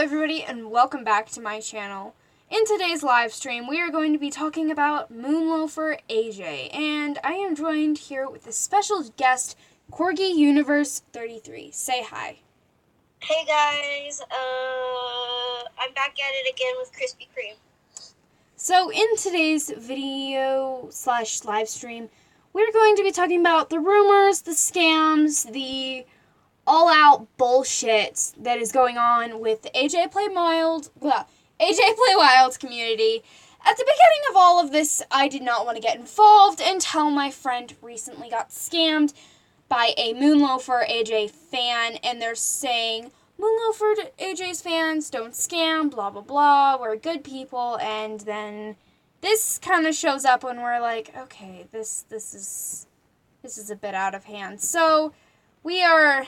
everybody, and welcome back to my channel. In today's live stream, we are going to be talking about moonloafer AJ, and I am joined here with a special guest, Corgi Universe 33. Say hi. Hey guys, I'm back at it again with Krispy Kreme. So in today's video / live stream, we're going to be talking about the rumors, the scams, the all-out bullshit that is going on with the AJPW community. At the beginning of all of this, I did not want to get involved until my friend recently got scammed by a moonloafer AJ fan, and they're saying, moonloafer AJ's fans don't scam, blah blah blah, we're good people, and then this kind of shows up when we're like, okay, this is a bit out of hand. So we are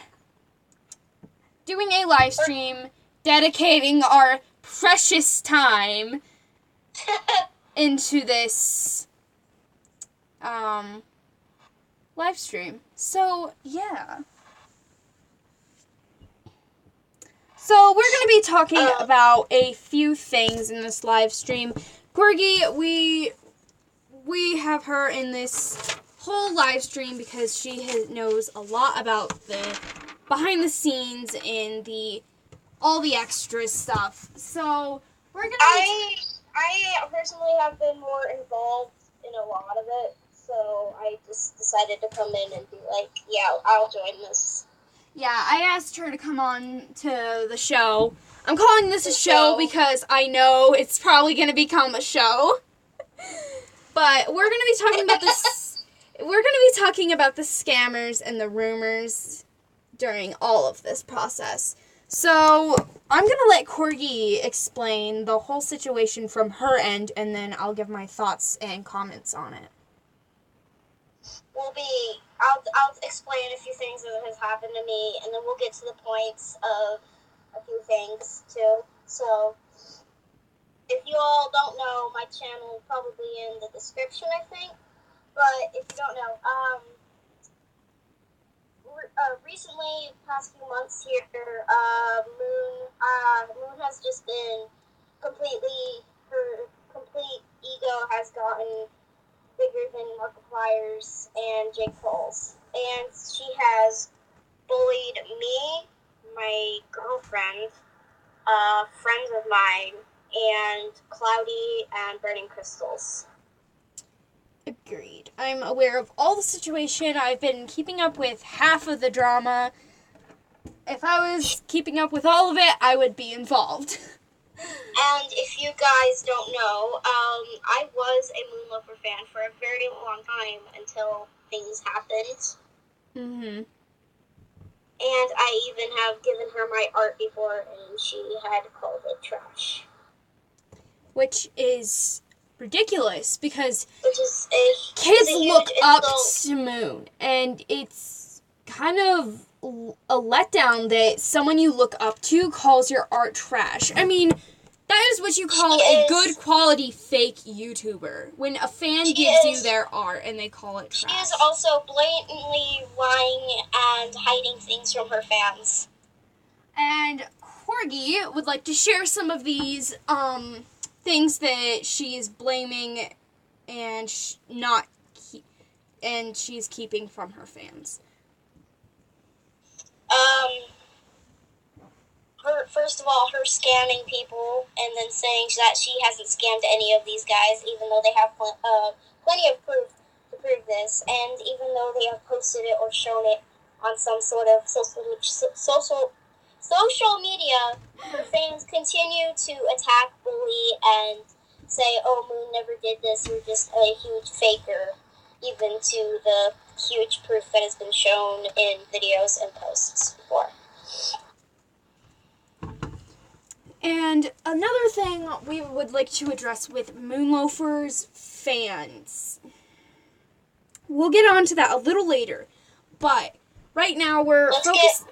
doing a live stream dedicating our precious time into this live stream. So yeah. So we're going to be talking about a few things in this live stream. Corgi, we have her in this whole live stream because she knows a lot about the behind the scenes and all the extra stuff. So we're gonna. I personally have been more involved in a lot of it, so I just decided to come in and be like, yeah, I'll join this. Yeah, I asked her to come on to the show. I'm calling this a show because I know it's probably going to become a show. But we're going to be talking about this. We're going to be talking about the scammers and the rumors during all of this process. So I'm going to let Corgi explain the whole situation from her end, and then I'll give my thoughts and comments on it. I'll explain a few things that has happened to me, and then we'll get to the points of a few things too. So, if you all don't know, my channel is probably in the description, I think. But if you don't know, recently, past few months here, Moon has just been her complete ego has gotten bigger than Markiplier's and Jake Paul's. And she has bullied me, my girlfriend, friends of mine, and Cloudy and Burning Crystals. Agreed. I'm aware of all the situation. I've been keeping up with half of the drama. If I was keeping up with all of it, I would be involved. And if you guys don't know, I was a moonloafer fan for a very long time until things happened. Mm-hmm. And I even have given her my art before, and she had called it trash. Which is ridiculous, because kids look up to Moon, and it's kind of a letdown that someone you look up to calls your art trash. I mean, that is what you call a good quality fake YouTuber, when a fan gives you their art and they call it trash. She is also blatantly lying and hiding things from her fans. And Corgi would like to share some of these things that she is blaming and she's keeping from her fans. First of all, her scamming people and then saying that she hasn't scammed any of these guys, even though they have plenty of proof to prove this, and even though they have posted it or shown it on some sort of social media, her fans continue to attack, bully, and say, oh, Moon never did this, you're just a huge faker, even to the huge proof that has been shown in videos and posts before. And another thing we would like to address with moonloafer's fans. We'll get on to that a little later, but right now let's focus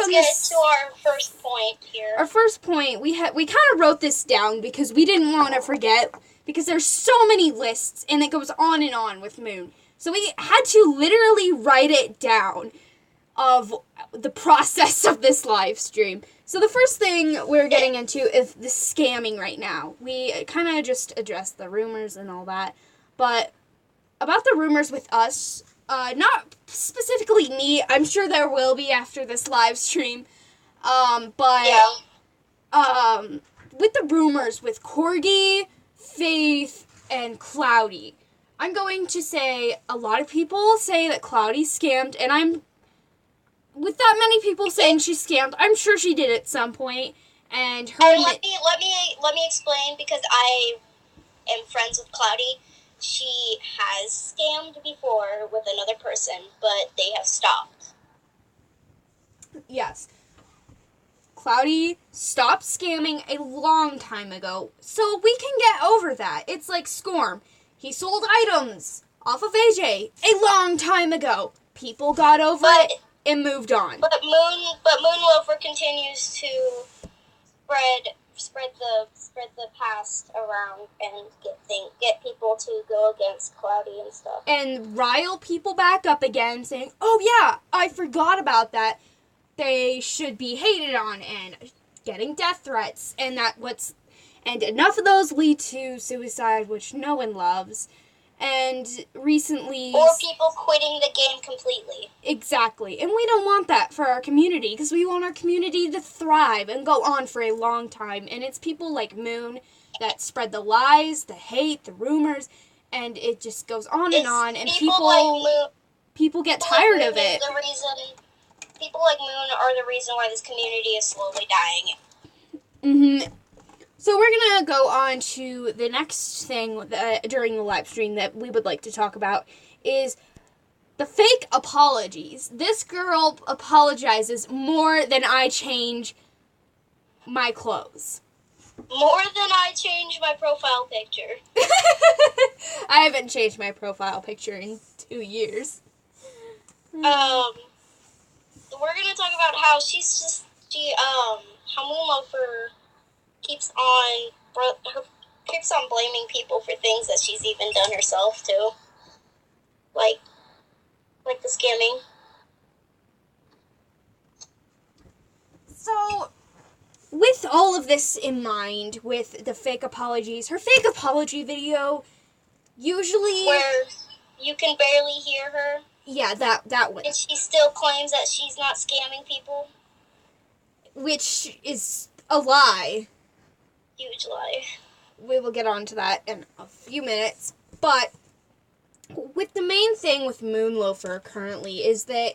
on this. Let's get to our first point here. Our first point, we kind of wrote this down because we didn't want to forget, because there's so many lists and it goes on and on with Moon. So we had to literally write it down. of the process of this live stream. So the first thing we're getting into is the scamming right now. We kind of just addressed the rumors and all that, but about the rumors with us, not specifically me, I'm sure there will be after this live stream, but with the rumors with Corgi, Faith, and Cloudy, I'm going to say a lot of people say that Cloudy scammed, and with that many people saying she scammed, I'm sure she did at some point. And let me explain, because I am friends with Cloudy. She has scammed before with another person, but they have stopped. Yes. Cloudy stopped scamming a long time ago, so we can get over that. It's like Scorm. He sold items off of AJ a long time ago. People got over it and moved on. But moonloafer continues to spread the past around and get people to go against Cloudy and stuff. And rile people back up again, saying, "Oh yeah, I forgot about that. They should be hated on," and getting death threats, and enough of those lead to suicide, which no one loves. And recently, or people quitting the game completely. Exactly. And we don't want that for our community, because we want our community to thrive and go on for a long time. And it's people like Moon that spread the lies, the hate, the rumors, and it just goes on and on. And people get tired of it. People like Moon are the reason why this community is slowly dying. Mm-hmm. So we're going to go on to the next thing during the live stream that we would like to talk about is the fake apologies. This girl apologizes more than I change my clothes. More than I change my profile picture. I haven't changed my profile picture in 2 years. We're going to talk about how how Moonloafer keeps on blaming people for things that she's even done herself too, like the scamming. So, with all of this in mind, with the fake apologies, her fake apology video usually where you can barely hear her. Yeah, that one. And she still claims that she's not scamming people, which is a lie. Huge lie. We will get on to that in a few minutes. But with the main thing with Moonloafer currently is that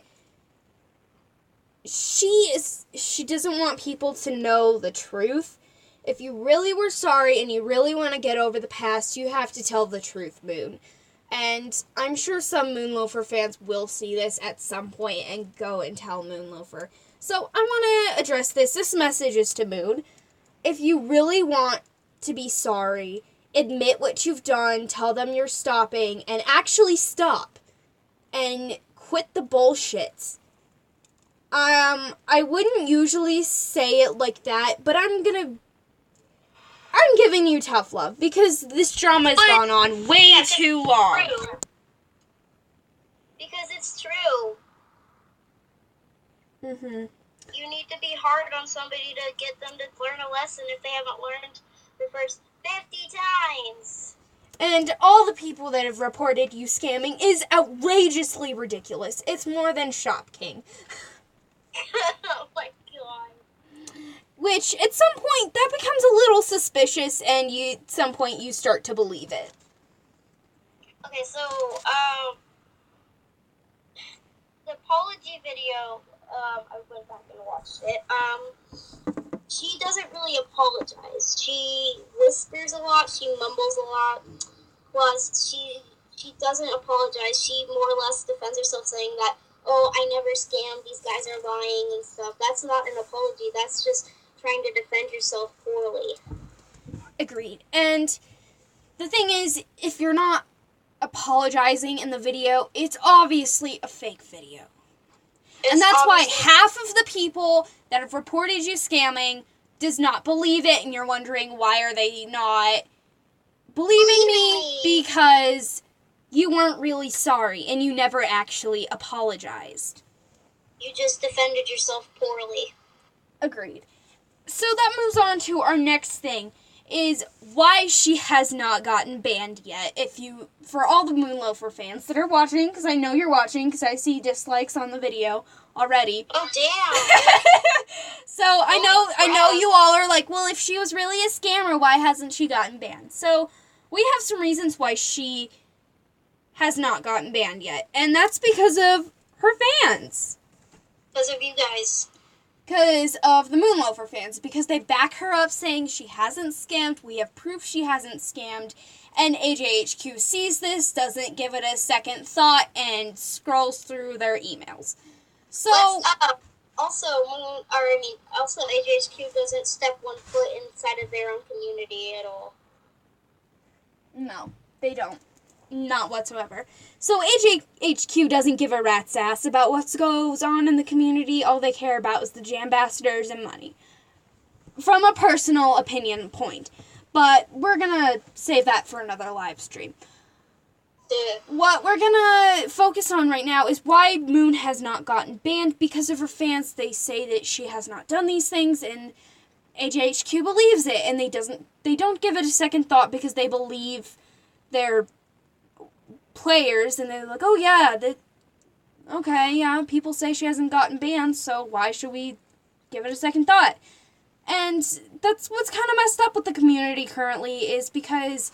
she doesn't want people to know the truth. If you really were sorry and you really want to get over the past, you have to tell the truth, Moon. And I'm sure some Moonloafer fans will see this at some point and go and tell Moonloafer. So I want to address this. This message is to Moon. If you really want to be sorry, admit what you've done, tell them you're stopping, and actually stop. And quit the bullshit. I wouldn't usually say it like that, but I'm giving you tough love, because this drama has gone on way too long. True. Because it's true. Mm-hmm. You need to be hard on somebody to get them to learn a lesson if they haven't learned the first 50 times. And all the people that have reported you scamming is outrageously ridiculous. It's more than Shop King. Oh my god. Which, at some point, that becomes a little suspicious, and at some point you start to believe it. Okay, so, the apology video, I went back and watched it. She doesn't really apologize. She whispers a lot, she mumbles a lot, plus she doesn't apologize. She more or less defends herself, saying that, "Oh, I never scammed, these guys are lying," and stuff. That's not an apology, that's just trying to defend yourself poorly. Agreed. And the thing is, if you're not apologizing in the video, it's obviously a fake video. And that's why half of the people that have reported you scamming does not believe it, and you're wondering why are they not believing me? Because you weren't really sorry, and you never actually apologized. You just defended yourself poorly. Agreed. So that moves on to our next thing, is why she has not gotten banned yet. For all the Moonloafer fans that are watching, because I know you're watching, because I see dislikes on the video already. Oh, damn. So I know you all are like, well, if she was really a scammer, why hasn't she gotten banned? So we have some reasons why she has not gotten banned yet, and that's because of her fans. Because of you guys. Because of the Moonloafer fans, because they back her up saying she hasn't scammed, we have proof she hasn't scammed, and AJHQ sees this, doesn't give it a second thought, and scrolls through their emails. So, also AJHQ doesn't step one foot inside of their own community at all. No, they don't. Not whatsoever. So AJHQ doesn't give a rat's ass about what goes on in the community. All they care about is the Jambassadors and money. From a personal opinion point. But we're gonna save that for another live stream. What we're gonna focus on right now is why Moon has not gotten banned. Because of her fans, they say that she has not done these things, and AJHQ believes it, and they don't give it a second thought because they believe their players, and they're like, oh yeah, okay, yeah, people say she hasn't gotten banned, so why should we give it a second thought? And that's what's kind of messed up with the community currently, is because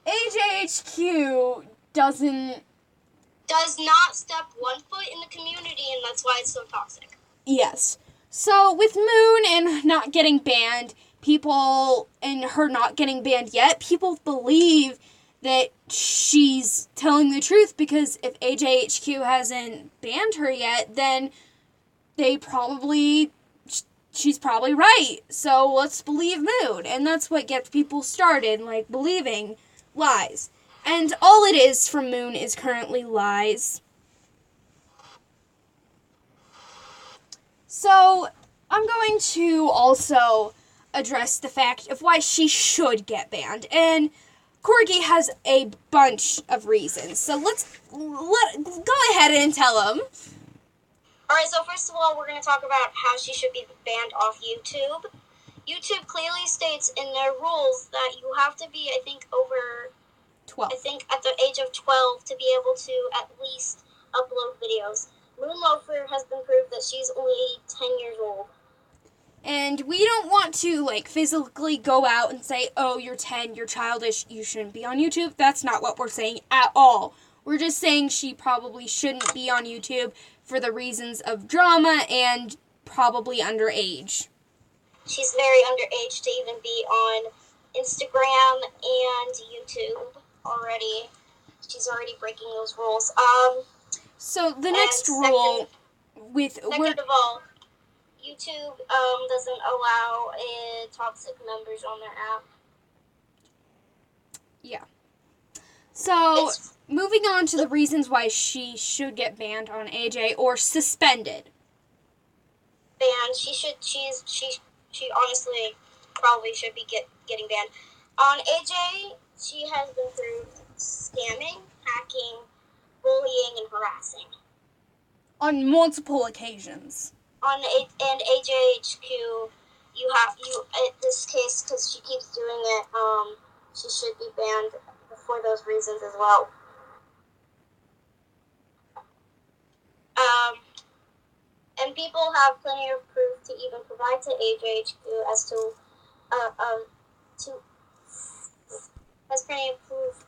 AJHQ does not step one foot in the community, and that's why it's so toxic. Yes. So with Moon and not getting banned, people, and her not getting banned yet, people believe that she's telling the truth, because if AJHQ hasn't banned her yet, then she's probably right. So let's believe Moon. And that's what gets people started, like, believing lies. And all it is from Moon is currently lies. So I'm going to also address the fact of why she should get banned. And Corgi has a bunch of reasons, so go ahead and tell them. Alright, so first of all, we're going to talk about how she should be banned off YouTube. YouTube clearly states in their rules that you have to be, I think, over 12. I think at the age of 12 to be able to at least upload videos. Moonloafer has been proved that she's only 10 years old. And we don't want to, like, physically go out and say, oh, you're 10, you're childish, you shouldn't be on YouTube. That's not what we're saying at all. We're just saying she probably shouldn't be on YouTube for the reasons of drama and probably underage. She's very underage to even be on Instagram and YouTube already. She's already breaking those rules. So the next rule Second of all, YouTube doesn't allow toxic members on their app. Yeah. So, moving on to the reasons why she should get banned on AJ or suspended. Banned. She honestly probably should be getting banned. On AJ, she has been proved scamming, hacking, bullying, and harassing. On multiple occasions. And AJHQ, in this case, because she keeps doing it, she should be banned for those reasons as well. And people have plenty of proof to even provide to AJHQ as plenty of proof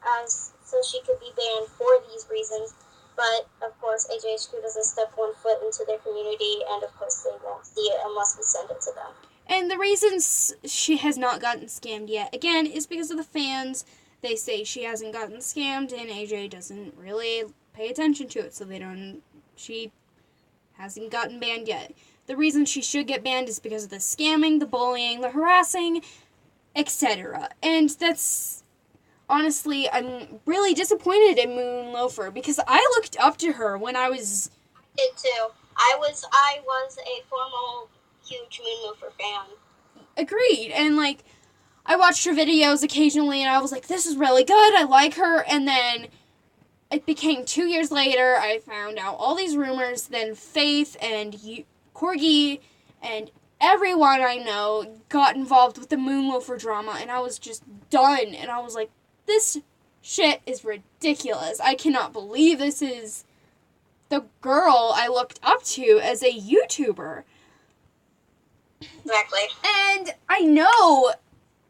so she could be banned for these reasons. But, of course, AJHQ doesn't step one foot into their community, and, of course, they won't see it unless we send it to them. And the reasons she has not gotten scammed yet, again, is because of the fans. They say she hasn't gotten scammed, and AJ doesn't really pay attention to it, so she hasn't gotten banned yet. The reason she should get banned is because of the scamming, the bullying, the harassing, etc. And that's... Honestly, I'm really disappointed in Moonloafer because I looked up to her when I was... I did too. I was a formal huge Moonloafer fan. Agreed. And, like, I watched her videos occasionally and I was like, this is really good. I like her. And then it became 2 years later, I found out all these rumors, then Faith and Corgi and everyone I know got involved with the moonloafer drama, and I was just done, and I was like, this shit is ridiculous. I cannot believe this is the girl I looked up to as a YouTuber. Exactly. And I know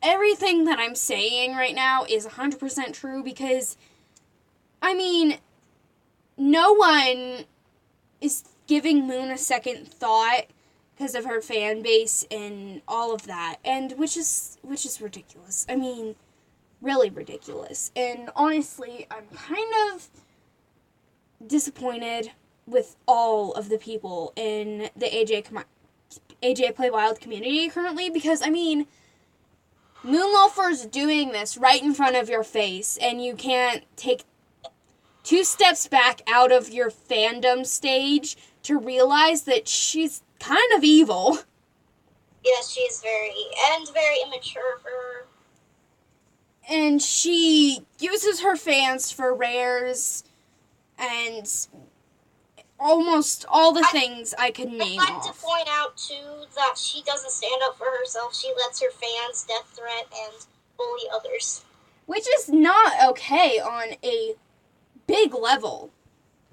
everything that I'm saying right now is 100% true because, I mean, no one is giving Moon a second thought because of her fan base and all of that, and which is ridiculous. I mean, really ridiculous. And honestly, I'm kind of disappointed with all of the people in the AJ Play Wild community currently because, I mean, Moonloafer's doing this right in front of your face, and you can't take 2 steps back out of your fandom stage to realize that she's kind of evil. Yes, she's very immature for her. And she uses her fans for rares and almost all the things I could name off. I'd like to point out, too, that she doesn't stand up for herself. She lets her fans death threat and bully others. Which is not okay on a big level.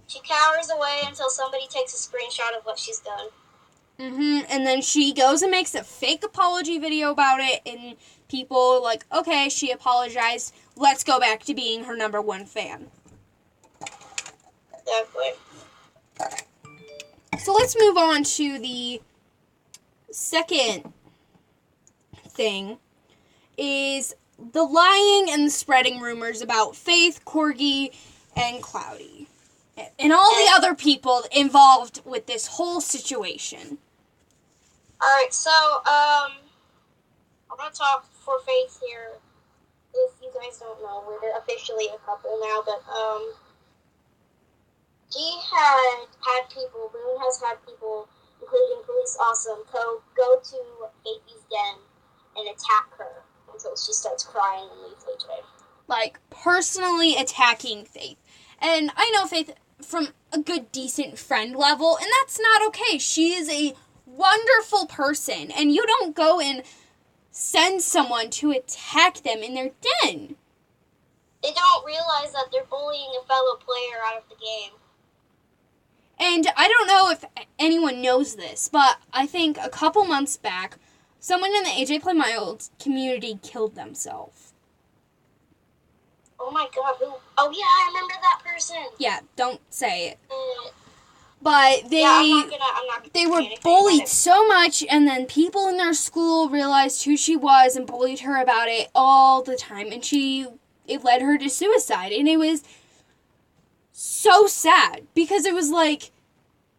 She cowers away until somebody takes a screenshot of what she's done. And then she goes and makes a fake apology video about it, and people are like, okay, she apologized. Let's go back to being her number 1 fan. Exactly. So let's move on to the second thing, is the lying and spreading rumors about Faith, Corgi, and Cloudy. And all the other people involved with this whole situation. Alright, so, I'm gonna talk for Faith here. If you guys don't know, we're officially a couple now, but, she had people, Moon has had people, including Police Awesome, go to Faithy's den and attack her until she starts crying and leaves AJ. Like, personally attacking Faith. And I know Faith from a good, decent friend level, and that's not okay. She is a wonderful person, and you don't go and send someone to attack them in their den. They don't realize that they're bullying a fellow player out of the game. And I don't know if anyone knows this, but I think a couple months back, someone in the AJ Play Wild community killed themselves. Oh my god, who? Oh yeah, I remember that person. Yeah, don't say it. But they I'm not they were bullied so much, and then people in their school realized who she was and bullied her about it all the time, and it led her to suicide. And it was so sad because it was like,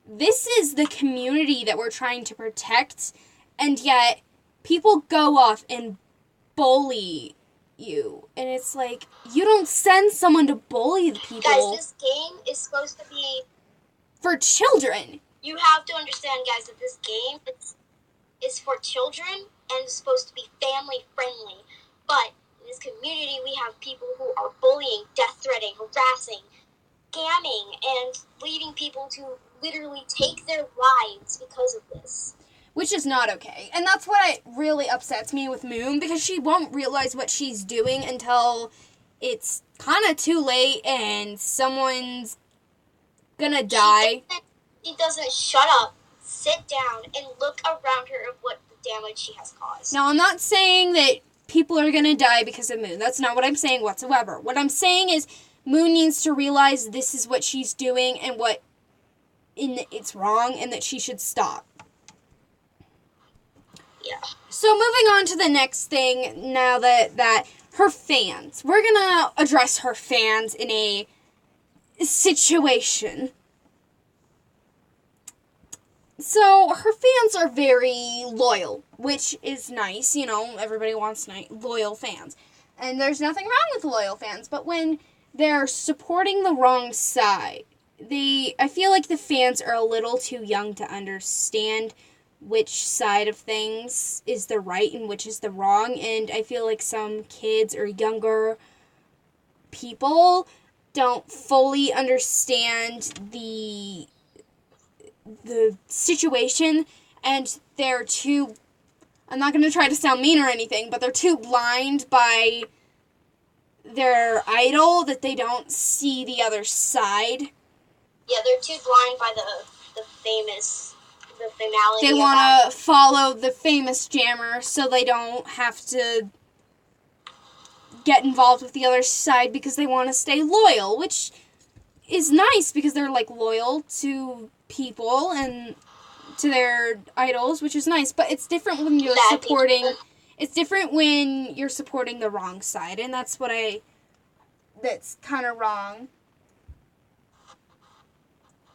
this is the community that we're trying to protect, and yet people go off and bully you. And it's like, you don't send someone to bully the people. Guys, this game is supposed to be for children. You have to understand, guys, that this game is for children and is supposed to be family friendly. But in this community, we have people who are bullying, death threatening, harassing, scamming, and leading people to literally take their lives because of this. Which is not okay. And that's what really upsets me with Moon, because she won't realize what she's doing until it's kind of too late and someone's gonna die. She doesn't shut up, sit down, and look around her of what the damage she has caused. Now, I'm not saying that people are gonna die because of Moon. That's not what I'm saying whatsoever. What I'm saying is Moon needs to realize this is what she's doing and it's wrong, and that she should stop. Yeah. So moving on to the next thing, now that her fans. We're gonna address her fans in a situation. So her fans are very loyal, which is nice. You know, everybody wants loyal fans. And there's nothing wrong with loyal fans, but when they're supporting the wrong side, I feel like the fans are a little too young to understand which side of things is the right and which is the wrong. And I feel like some kids or younger people don't fully understand the situation, and they're too, I'm not going to try to sound mean or anything, but they're too blind by their idol that they don't see the other side. Yeah, they're too blind by the finality. They want to follow the famous jammer so they don't have to get involved with the other side because they want to stay loyal, which is nice because they're like loyal to people and to their idols, which is nice, but it's different when you're supporting the wrong side, and that's kind of wrong.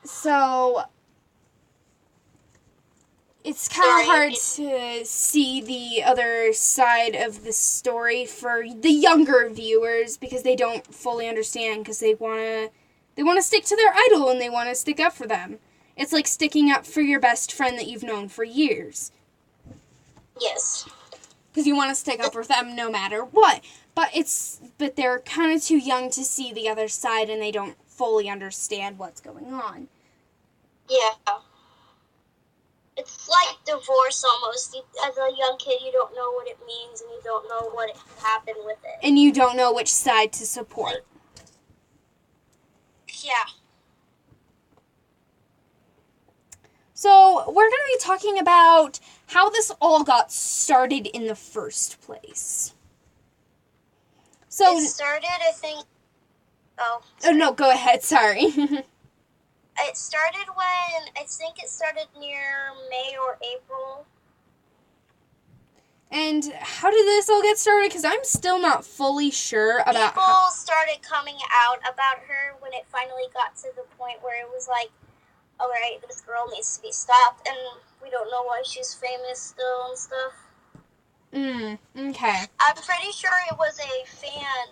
So it's kind of hard to see the other side of the story for the younger viewers because they don't fully understand, because they want to stick to their idol and they want to stick up for them. It's like sticking up for your best friend that you've known for years. Yes. Because you want to stick up for them no matter what. But they're kind of too young to see the other side, and they don't fully understand what's going on. Yeah. It's like divorce almost. As a young kid, you don't know what it means, and you don't know what happened with it. And you don't know which side to support. Yeah. So, we're going to be talking about how this all got started in the first place. So, it started, I think... Oh, no, go ahead, sorry. It started when, I think it started near May or April. And how did this all get started? Because I'm still not fully sure about People started coming out about her when it finally got to the point where it was like, alright, this girl needs to be stopped, and we don't know why she's famous still and stuff. Okay. I'm pretty sure it was a fan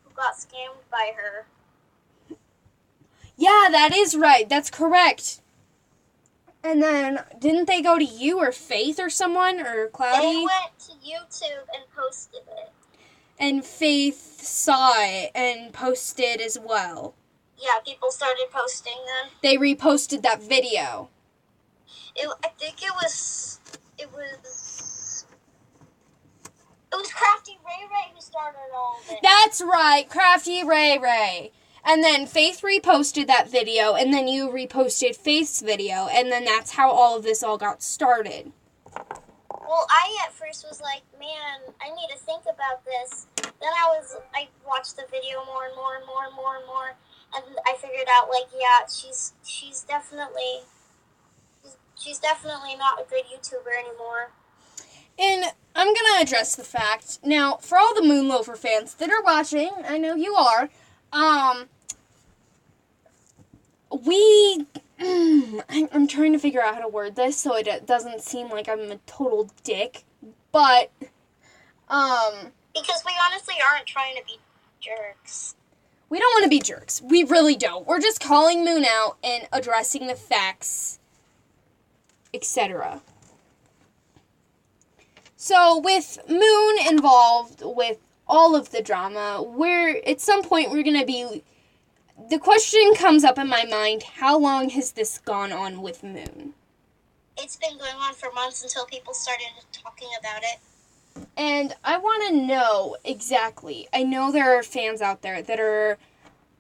who got scammed by her. Yeah, that is right. That's correct. And then, didn't they go to you or Faith or someone, or Cloudy? They went to YouTube and posted it. And Faith saw it and posted as well. Yeah, people started posting then. They reposted that video. I think it was Crafty Ray Ray who started all of it. That's right, Crafty Ray Ray. And then Faith reposted that video, and then you reposted Faith's video, and then that's how all of this all got started. Well, I at first was like, man, I need to think about this. Then I watched the video more and more and more and more and more, and I figured out, like, yeah, she's definitely not a good YouTuber anymore. And I'm going to address the fact, now, for all the Moonloafer fans that are watching, I know you are, I'm trying to figure out how to word this so it doesn't seem like I'm a total dick, but, because we honestly aren't trying to be jerks. We don't want to be jerks. We really don't. We're just calling Moon out and addressing the facts, etc. So, with Moon involved with all of the drama, at some point we're going to be... The question comes up in my mind, how long has this gone on with Moon? It's been going on for months until people started talking about it. And I want to know exactly. I know there are fans out there that are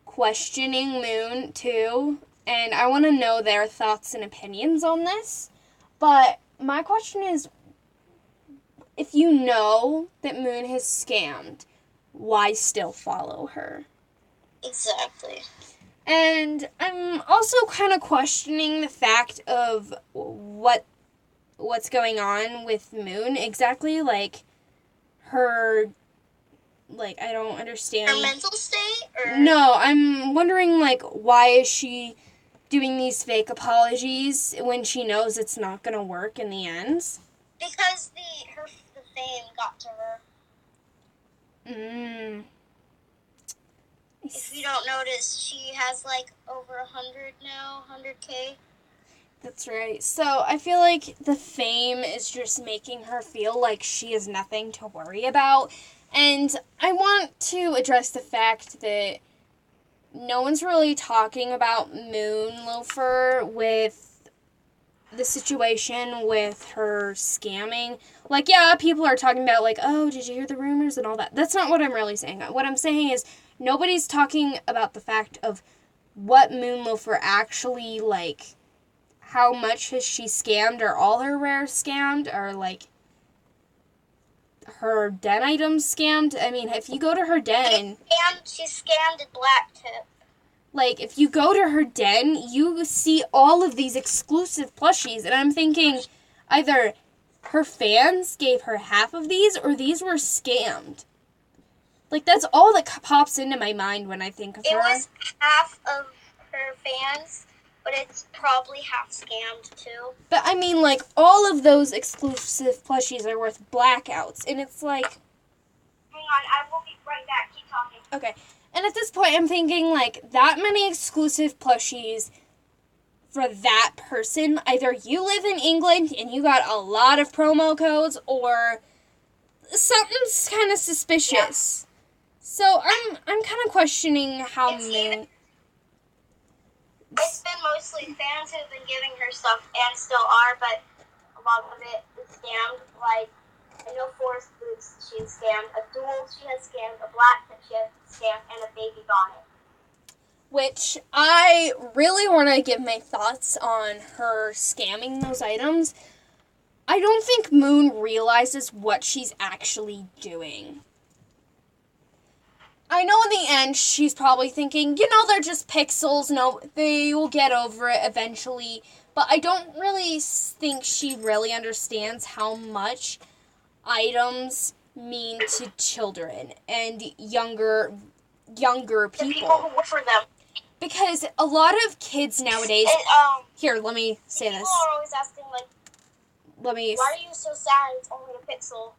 questioning Moon too, and I want to know their thoughts and opinions on this. But my question is, if you know that Moon has scammed, why still follow her? Exactly. And I'm also kind of questioning the fact of what's going on with Moon exactly, like her, like, I don't understand. Her mental state? Or? No, I'm wondering, like, why is she doing these fake apologies when she knows it's not going to work in the end? Because the fame got to her. If you don't notice, she has like over 100 now, 100K. That's right. So I feel like the fame is just making her feel like she has nothing to worry about. And I want to address the fact that no one's really talking about Moonloafer with the situation with her scamming. Like, yeah, people are talking about, like, oh, did you hear the rumors and all that. That's not what I'm really saying. What I'm saying is nobody's talking about the fact of what Moonloafer actually, like, how much has she scammed, or all her rares scammed, or, like, her den items scammed. I mean, if you go to her den... She scammed a black tip. Like, if you go to her den, you see all of these exclusive plushies, and I'm thinking either her fans gave her half of these, or these were scammed. Like, that's all that pops into my mind when I think of her. It was half of her fans, but it's probably half scammed, too. But, I mean, like, all of those exclusive plushies are worth blackouts, and it's like... Hang on, I will be right back. Keep talking. Okay. And at this point, I'm thinking, like, that many exclusive plushies for that person. Either you live in England and you got a lot of promo codes, or something's kind of suspicious. Yeah. So I'm kind of questioning how many... It's been mostly fans who've been giving her stuff, and still are, but a lot of it is scammed. Like, I know Forest Boots, she has scammed. A Duel, she has scammed. A Black Tip, she has scammed. And a Baby Bonnet. Which I really want to give my thoughts on her scamming those items. I don't think Moon realizes what she's actually doing. I know in the end she's probably thinking, they're just pixels. No, they will get over it eventually. But I don't really think she really understands how much items mean to children and younger people. The people who work for them. Because a lot of kids nowadays... Here, let me say this. People are always asking, like, why are you so sad it's only a pixel?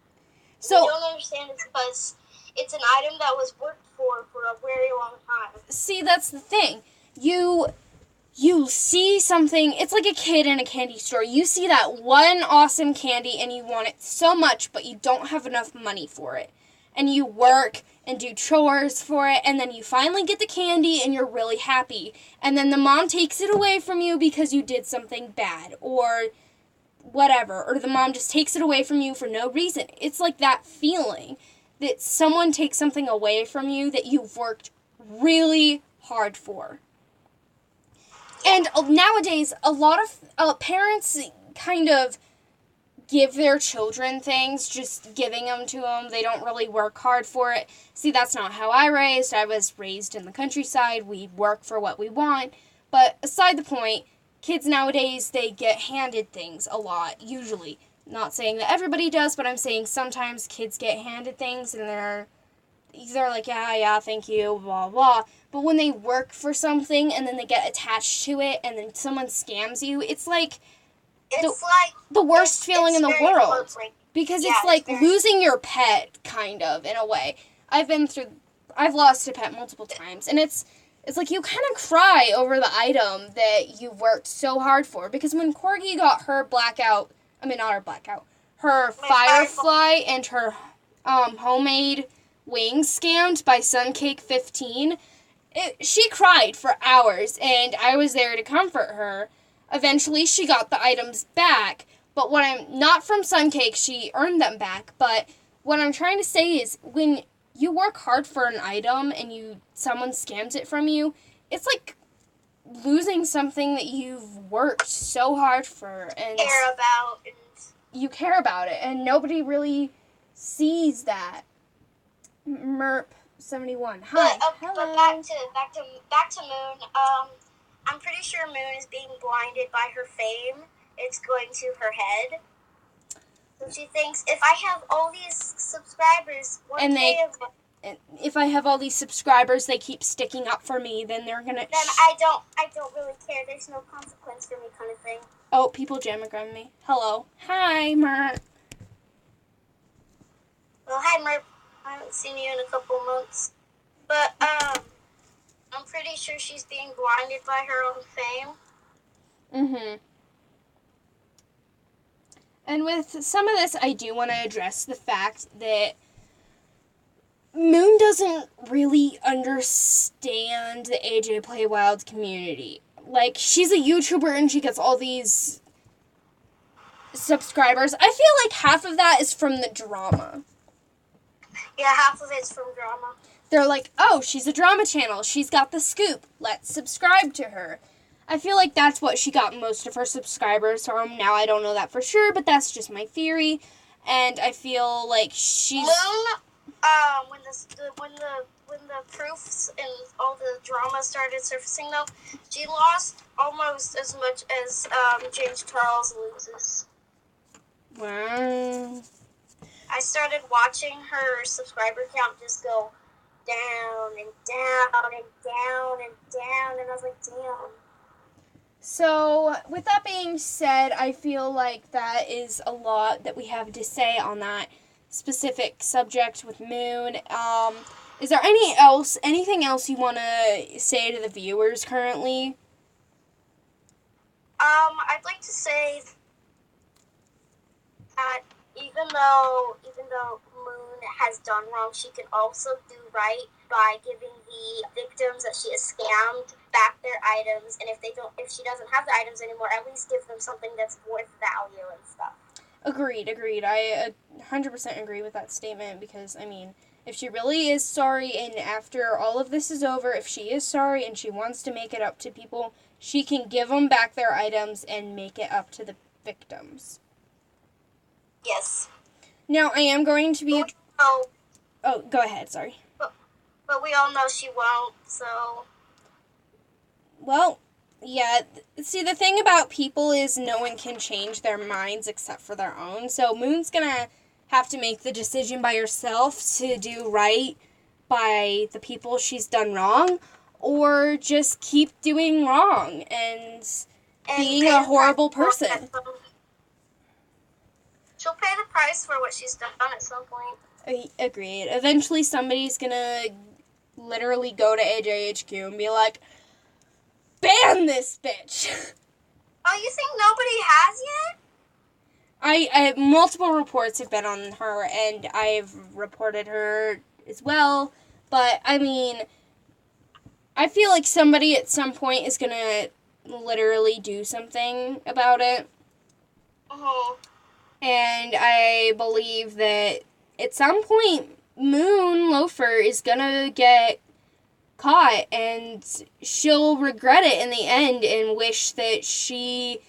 So, you don't understand it's because it's an item that was worked for a very long time. See, that's the thing. You see something, it's like a kid in a candy store. You see that one awesome candy and you want it so much, but you don't have enough money for it. And you work and do chores for it, and then you finally get the candy and you're really happy. And then the mom takes it away from you because you did something bad, or whatever. Or the mom just takes it away from you for no reason. It's like that feeling that someone takes something away from you that you've worked really hard for. And nowadays, a lot of parents kind of give their children things, just giving them to them. They don't really work hard for it. See, that's not how I raised. I was raised in the countryside. We work for what we want. But aside the point, kids nowadays, they get handed things a lot, usually. Not saying that everybody does, but I'm saying sometimes kids get handed things and they're like, yeah, thank you, blah, blah. But when they work for something and then they get attached to it and then someone scams you, it's like the worst feeling in the world. Because it's like losing your pet, kind of, in a way. I've lost a pet multiple times, and it's like you kind of cry over the item that you worked so hard for. Because when Corgi got her her Firefly and her homemade wings scammed by Suncake15, she cried for hours, and I was there to comfort her. Eventually, she got the items back, but not from Suncake, she earned them back, but what I'm trying to say is, when you work hard for an item and someone scams it from you, it's like losing something that you've worked so hard for, and you care about it, and nobody really sees that. Merp71. Hi. But back to Moon. I'm pretty sure Moon is being blinded by her fame. It's going to her head. So she thinks, if I have all these subscribers, if I have all these subscribers, they keep sticking up for me, then they're gonna... Then I don't really care. There's no consequence for me, kind of thing. Oh, people jam-a-gram me. Hello. Hi, Mert. Well, hi, Mert. I haven't seen you in a couple months. But, I'm pretty sure she's being blinded by her own fame. Mm-hmm. And with some of this, I do want to address the fact that Moon doesn't really understand the AJ Play Wild community. Like, she's a YouTuber and she gets all these subscribers. I feel like half of that is from the drama. Yeah, half of it's from drama. They're like, oh, she's a drama channel. She's got the scoop. Let's subscribe to her. I feel like that's what she got most of her subscribers from. Now, I don't know that for sure, but that's just my theory. And I feel like she's... Moon, when the proofs and all the drama started surfacing, though, she lost almost as much as James Charles loses. Wow. I started watching her subscriber count just go down and down and down and down, and I was like, damn. So, with that being said, I feel like that is a lot that we have to say on that specific subject with Moon. Is there anything else you want to say to the viewers currently? I'd like to say that even though Moon has done wrong, she can also do right by giving the victims that she has scammed back their items, and if she doesn't have the items anymore, at least give them something that's worth value and stuff. Agreed. I 100% agree with that statement because, I mean, if she really is sorry and after all of this is over, if she is sorry and she wants to make it up to people, she can give them back their items and make it up to the victims. Yes. Now, I am going to be... Oh, go ahead, sorry. But we all know she won't, so... Well, yeah. See, the thing about people is no one can change their minds except for their own. So Moon's gonna have to make the decision by herself to do right by the people she's done wrong, or just keep doing wrong and being a horrible person. She'll pay the price for what she's done at some point. Agreed. Eventually somebody's gonna literally go to AJHQ and be like, ban this bitch! Oh, you think nobody has yet? Multiple reports have been on her, and I've reported her as well, but, I mean, I feel like somebody at some point is gonna literally do something about it. Uh-huh. And I believe that at some point, Moonloafer is gonna get caught, and she'll regret it in the end and wish that she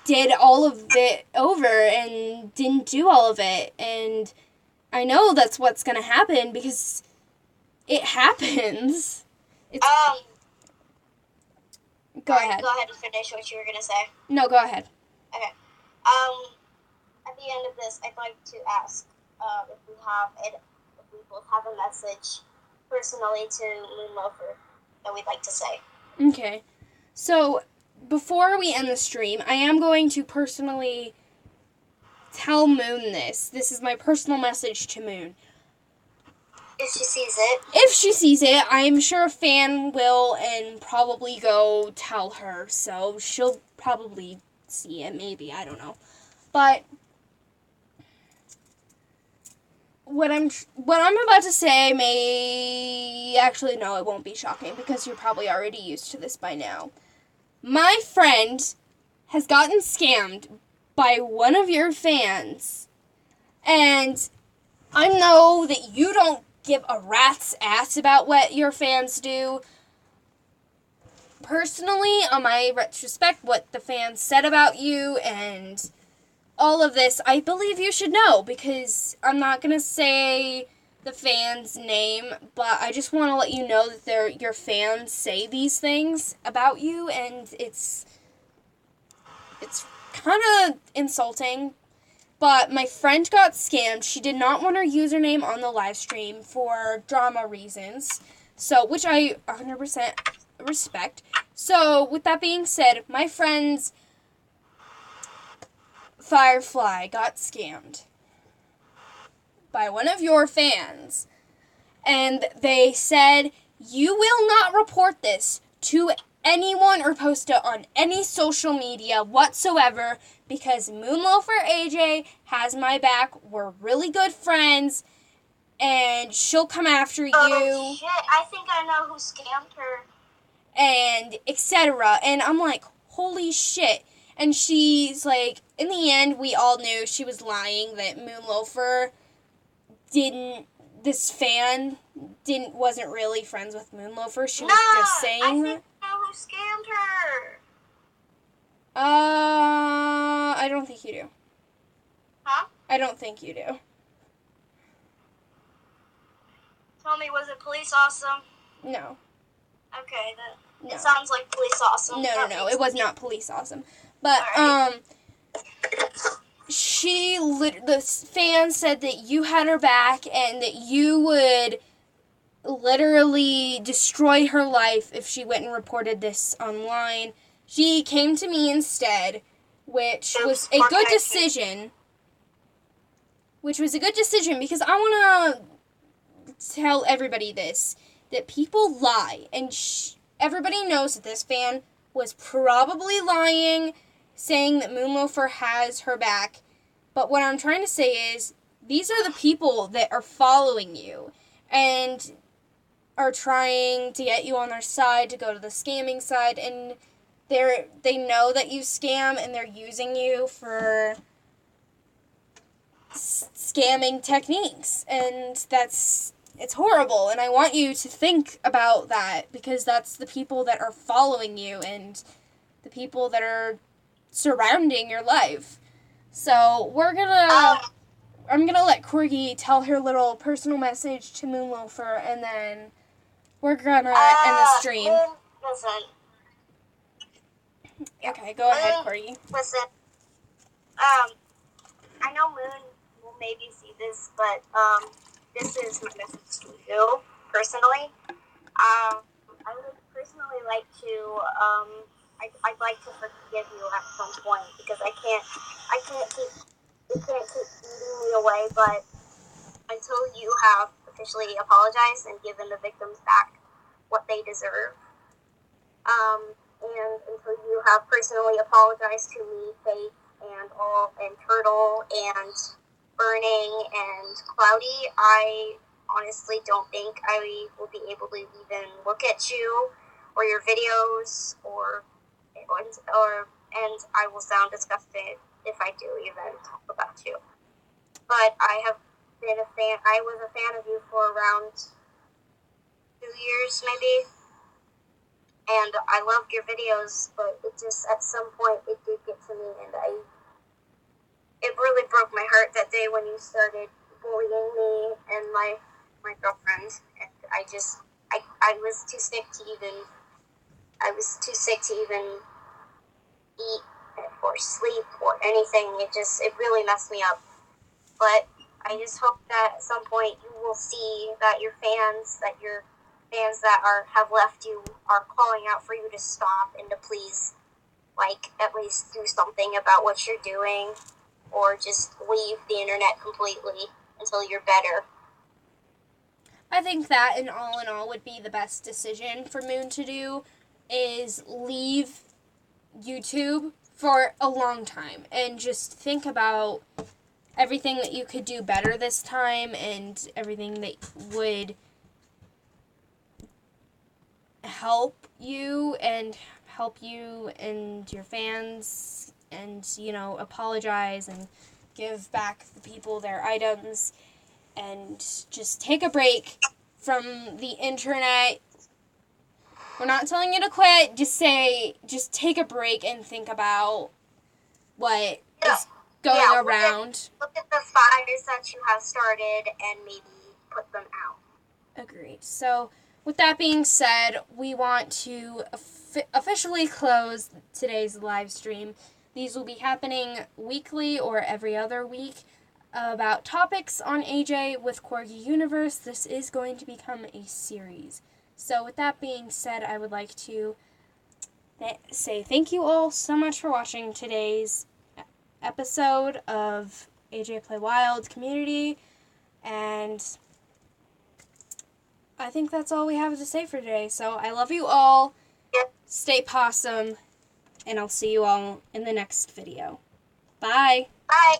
did all of it over and didn't do all of it. And I know that's what's gonna happen because it happens. Go ahead. Go ahead and finish what you were gonna say. No, go ahead. Okay. At the end of this, I'd like to ask if we both have a message personally to Moonloafer that we'd like to say. Okay. So, before we end the stream, I am going to personally tell Moon this. This is my personal message to Moon. If she sees it. If she sees it, I'm sure a fan will and probably go tell her. So, she'll probably see it, maybe, I don't know. But what I'm about to say it won't be shocking because you're probably already used to this by now. My friend has gotten scammed by one of your fans, and I know that you don't give a rat's ass about what your fans do. Personally, on my retrospect, what the fans said about you and all of this, I believe you should know, because I'm not going to say the fan's name, but I just want to let you know that your fans say these things about you, and it's kind of insulting. But my friend got scammed. She did not want her username on the live stream for drama reasons, so which I 100% respect. So, with that being said, my friend's Firefly got scammed by one of your fans, and they said, you will not report this to anyone or post it on any social media whatsoever, because Moonloafer AJ has my back. We're really good friends, and she'll come after you. Oh, shit. I think I know who scammed her. And etc. And I'm like, holy shit. And she's like, in the end, we all knew she was lying, that Moonloafer wasn't really friends with Moonloafer. She was just saying I think I know who scammed her. I don't think you do. Huh? I don't think you do. Tell me, was it Police Awesome? No. Okay, No. It sounds like Police Awesome. No. It was not Police Awesome. But, right. the fan said that you had her back and that you would literally destroy her life if she went and reported this online. She came to me instead, which was a good decision. Because I want to tell everybody this, that people lie, and everybody knows that this fan was probably lying, saying that Moonloafer has her back. But what I'm trying to say is, these are the people that are following you and are trying to get you on their side, to go to the scamming side, and they know that you scam, and they're using you for scamming techniques, and it's horrible, and I want you to think about that, because that's the people that are following you and the people that are surrounding your life. So I'm gonna let Corgi tell her little personal message to Moonloafer, and then we're gonna end the stream. Listen. Okay, go ahead, Corgi. Listen. I know Moon will maybe see this, but this is my message to you personally. I would personally like to I'd like to forgive you at some point, because it can't keep eating me away. But until you have officially apologized and given the victims back what they deserve, and until you have personally apologized to me, Faith, and Turtle, and Burning, and Cloudy, I honestly don't think I will be able to even look at you or your videos, and I will sound disgusted if I do even talk about you. But I have been a fan. I was a fan of you for around 2 years, maybe. And I loved your videos, but it just, at some point, it did get to me, and it really broke my heart that day when you started bullying me and my girlfriend. And I was too sick to even eat or sleep or anything. It really messed me up. But I just hope that at some point you will see that your fans that have left you are calling out for you to stop and to please, at least do something about what you're doing, or just leave the internet completely until you're better. I think that in all would be the best decision for Moon to do, is leave YouTube for a long time and just think about everything that you could do better this time, and everything that would help you and your fans, and apologize and give back the people their items, and just take a break from the internet. We're not telling you to quit, just take a break and think about what is going around. Look at the fires that you have started and maybe put them out. Agreed. So, with that being said, we want to officially close today's live stream. These will be happening weekly or every other week about topics on AJ with Corgi Universe. This is going to become a series. So with that being said, I would like to say thank you all so much for watching today's episode of AJPW Community, and I think that's all we have to say for today. So I love you all. Stay possum, and I'll see you all in the next video. Bye. Bye.